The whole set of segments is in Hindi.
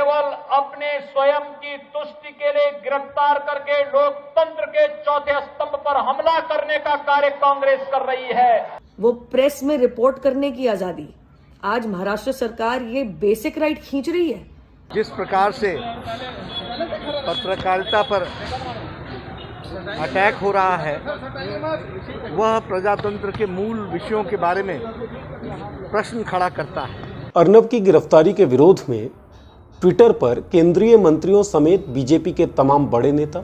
केवल अपने स्वयं की तुष्टि के लिए गिरफ्तार करके लोकतंत्र के चौथे स्तंभ पर हमला करने का कार्य कांग्रेस कर रही है। वो प्रेस में रिपोर्ट करने की आजादी, आज महाराष्ट्र सरकार ये बेसिक राइट खींच रही है। जिस प्रकार से पत्रकारिता पर अटैक हो रहा है, वह प्रजातंत्र के मूल विषयों के बारे में प्रश्न खड़ा करता है। अर्नब की गिरफ्तारी के विरोध में ट्विटर पर केंद्रीय मंत्रियों समेत बीजेपी के तमाम बड़े नेता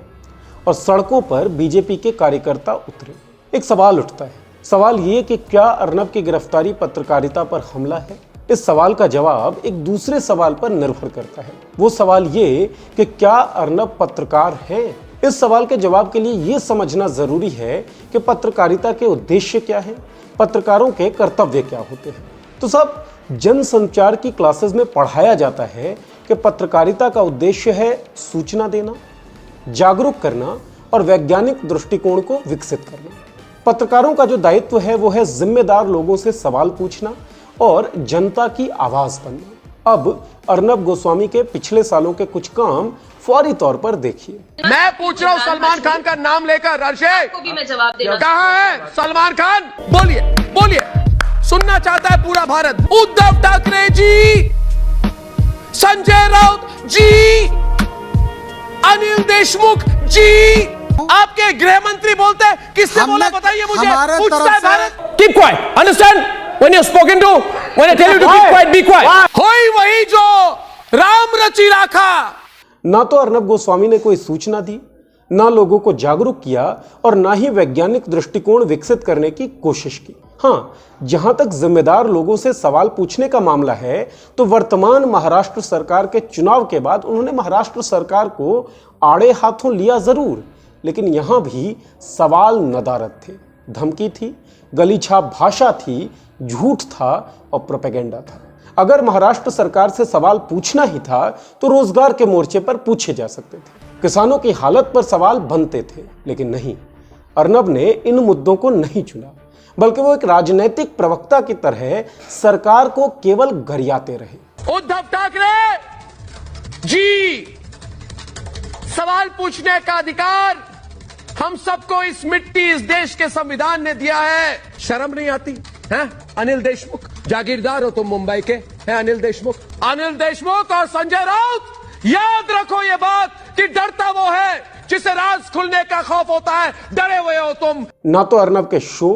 और सड़कों पर बीजेपी के कार्यकर्ता उतरे। एक सवाल उठता है, सवाल ये कि क्या अर्नब की गिरफ्तारी पत्रकारिता पर हमला है? इस सवाल का जवाब एक दूसरे सवाल पर निर्भर करता है। वो सवाल ये कि क्या अर्नब पत्रकार हैं? इस सवाल के जवाब के लिए ये समझना जरूरी है कि पत्रकारिता के उद्देश्य क्या हैं, पत्रकारों के कर्तव्य क्या होते हैं। तो सब जनसंचार की क्लासेस में पढ़ाया जाता है कि पत्रकारिता का उद्देश्य है सूचना देना, जागरूक करना और वैज्ञानिक दृष्टिकोण को विकसित करना। पत्रकारों का जो दायित्व है वो है जिम्मेदार लोगों से सवाल पूछना और जनता की आवाज बनना। अब अर्नब गोस्वामी के पिछले सालों के कुछ काम फौरी तौर पर देखिए। मैं पूछ रहा हूँ सलमान खान का नाम लेकर, अर्शद को भी मैं जवाब देना। कहाँ है सलमान खान? बोलिए बोलिए, सुनना चाहता है पूरा भारत। उद्धव ठाकरे जी, संजय राउत जी, अनिल देशमुख जी, आपके गृह मंत्री बोलते हैं, किससे बोला बताइए मुझे? पूछता है Bharat. Keep quiet. Understand? When you're spoken to, when I tell you to keep quiet, be quiet. होई वही जो राम रची राखा। ना तो अर्नब गोस्वामी ने कोई सूचना दी, ना लोगों को जागरूक किया और ना ही वैज्ञानिक दृष्टिकोण विकसित करने की कोशिश की। हाँ, जहां तक जिम्मेदार लोगों से सवाल पूछने का मामला है, तो वर्तमान महाराष्ट्र सरकार के चुनाव के बाद उन्होंने महाराष्ट्र सरकार को आड़े हाथों लिया जरूर, लेकिन यहां भी सवाल नदारद थे, धमकी थी, गलीछाप भाषा थी, झूठ था और प्रोपेगेंडा था। अगर महाराष्ट्र सरकार से सवाल पूछना ही था तो रोजगार के मोर्चे पर पूछे जा सकते थे, किसानों की हालत पर सवाल बनते थे, लेकिन नहीं, अर्नब ने इन मुद्दों को नहीं चुना, बल्कि वो एक राजनीतिक प्रवक्ता की तरह सरकार को केवल गरियाते रहे। उद्धव ठाकरे जी, सवाल पूछने का अधिकार हम सबको इस मिट्टी, इस देश के संविधान ने दिया है। शर्म नहीं आती है? अनिल देशमुख, जागीरदार हो तुम मुंबई के, हैं अनिल देशमुख। अनिल देशमुख और संजय राउत, याद रखो ये बात कि डरता वो है जिसे राज खुलने का खौफ होता है। डरे हुए हो तुम। ना तो अर्नब के शो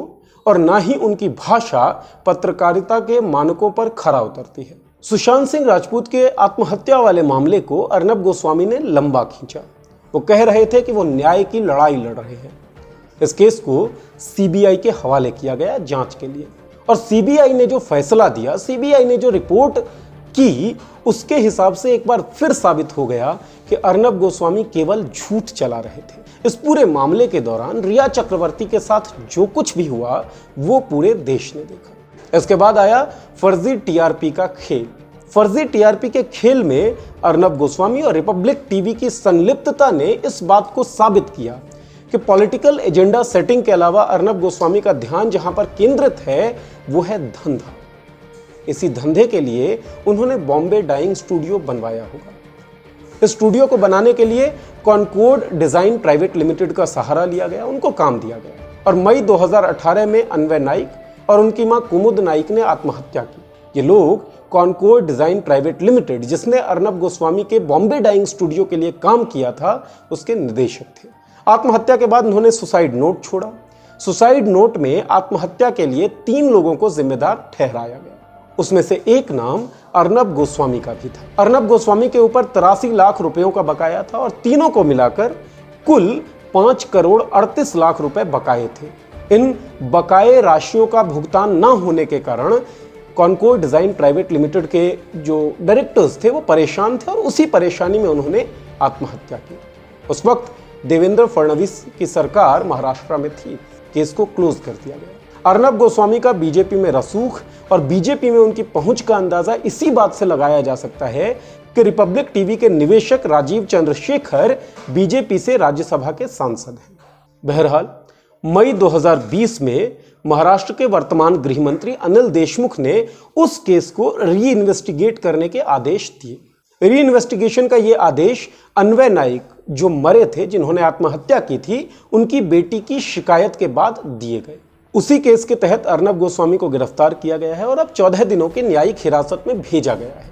और ना ही उनकी भाषा पत्रकारिता के मानकों पर खरा उतरती है। सुशांत सिंह राजपूत के आत्महत्या वाले मामले को अर्नब गोस्वामी ने लंबा खींचा। वो कह रहे थे कि वो न्याय की लड़ाई लड़ रहे हैं। इस केस को सीबीआई के हवाले किया गया जांच के लिए, और सीबीआई ने जो फैसला दिया, सीबीआई ने जो रिपोर्ट की, उसके हिसाब से एक बार फिर साबित हो गया कि अर्नब गोस्वामी केवल झूठ चला रहे थे। इस पूरे मामले के दौरान रिया चक्रवर्ती के साथ जो कुछ भी हुआ वो पूरे देश ने देखा। इसके बाद आया फर्जी टीआरपी का खेल। फर्जी टीआरपी के खेल में अर्नब गोस्वामी और रिपब्लिक टीवी की संलिप्तता ने इस बात को साबित किया कि पॉलिटिकल एजेंडा सेटिंग के अलावा अर्नब गोस्वामी का ध्यान जहां पर केंद्रित है वो है धंधा। इसी धंधे के लिए उन्होंने बॉम्बे डाइंग स्टूडियो बनवाया होगा। इस स्टूडियो को बनाने के लिए कॉनकॉर्ड डिजाइन प्राइवेट लिमिटेड का सहारा लिया गया, उनको काम दिया गया, और मई 2018 में अन्वय नाइक और उनकी मां कुमुद नाइक ने आत्महत्या की। ये लोग कॉनकॉर्ड डिजाइन प्राइवेट लिमिटेड, जिसने अर्नब गोस्वामी के बॉम्बे डाइंग स्टूडियो के लिए काम किया था, उसके निदेशक थे। आत्महत्या के बाद उन्होंने सुसाइड नोट छोड़ा। सुसाइड नोट में आत्महत्या के लिए 3 लोगों को जिम्मेदार ठहराया गया। उसमें से एक नाम अर्नब गोस्वामी का भी था। अर्नब गोस्वामी के ऊपर 83 लाख रुपयों का बकाया था और तीनों को मिलाकर कुल 5 करोड़ 38 लाख रुपए बकाये थे। इन बकाये राशियों का भुगतान न होने के कारण कॉनकॉर्ड डिजाइन प्राइवेट लिमिटेड के जो डायरेक्टर्स थे वो परेशान थे और उसी परेशानी में उन्होंने आत्महत्या की। उस वक्त देवेंद्र फडणवीस की सरकार महाराष्ट्र में थी। केस को क्लोज कर दिया गया। अर्नब गोस्वामी का बीजेपी में रसूख और बीजेपी में उनकी पहुंच का अंदाजा इसी बात से लगाया जा सकता है कि रिपब्लिक टीवी के निवेशक राजीव चंद्रशेखर बीजेपी से राज्यसभा के सांसद हैं। बहरहाल मई 2020 में महाराष्ट्र के वर्तमान गृह मंत्री अनिल देशमुख ने उस केस को री इन्वेस्टिगेट करने के आदेश दिए। री इन्वेस्टिगेशन का ये आदेश अन्वय नाइक, जो मरे थे, जिन्होंने आत्महत्या की थी, उनकी बेटी की शिकायत के बाद दिए गए। उसी केस के तहत अर्नब गोस्वामी को गिरफ्तार किया गया है और अब 14 दिनों की न्यायिक हिरासत में भेजा गया है।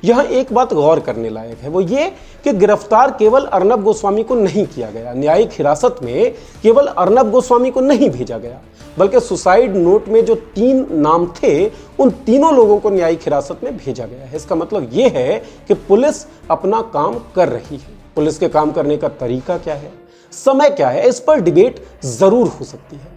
यहाँ एक बात गौर करने लायक है, वो ये कि गिरफ्तार केवल अर्नब गोस्वामी को नहीं किया गया, न्यायिक हिरासत में केवल अर्नब गोस्वामी को नहीं भेजा गया, बल्कि सुसाइड नोट में जो 3 नाम थे, उन तीनों लोगों को न्यायिक हिरासत में भेजा गया है। इसका मतलब ये है कि पुलिस अपना काम कर रही है। पुलिस के काम करने का तरीका क्या है, समय क्या है, इस पर डिबेट जरूर हो सकती है।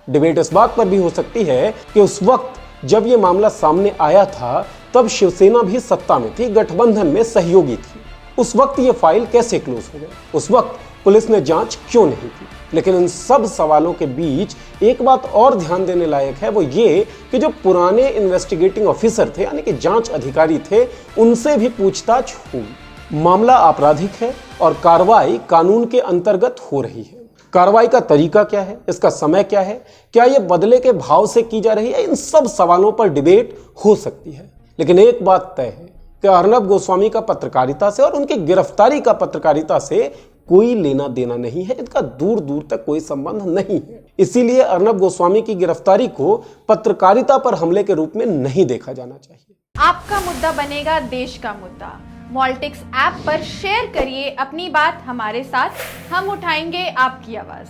डिबेट इस बात पर भी हो सकती है कि उस वक्त जब ये मामला सामने आया था, तब शिवसेना भी सत्ता में थी, गठबंधन में सहयोगी थी। उस वक्त ये फाइल कैसे क्लोज हो गई, उस वक्त पुलिस ने जांच क्यों नहीं की। लेकिन इन सब सवालों के बीच एक बात और ध्यान देने लायक है, वो ये कि जो पुराने इन्वेस्टिगेटिंग ऑफिसर थे, यानी कि जांच अधिकारी थे, उनसे भी पूछताछ हुई। मामला आपराधिक है और कार्रवाई कानून के अंतर्गत हो रही है। कार्रवाई का तरीका क्या है, इसका समय क्या है, क्या यह बदले के भाव से की जा रही है, इन सब सवालों पर डिबेट हो सकती है। लेकिन एक बात तय है कि अर्नब गोस्वामी का पत्रकारिता से और उनकी गिरफ्तारी का पत्रकारिता से कोई लेना देना नहीं है, इनका दूर दूर तक कोई संबंध नहीं है। इसीलिए अर्नब गोस्वामी की गिरफ्तारी को पत्रकारिता पर हमले के रूप में नहीं देखा जाना चाहिए। आपका मुद्दा बनेगा देश का मुद्दा। मॉल्टिक्स ऐप पर शेयर करिए अपनी बात हमारे साथ, हम उठाएंगे आपकी आवाज।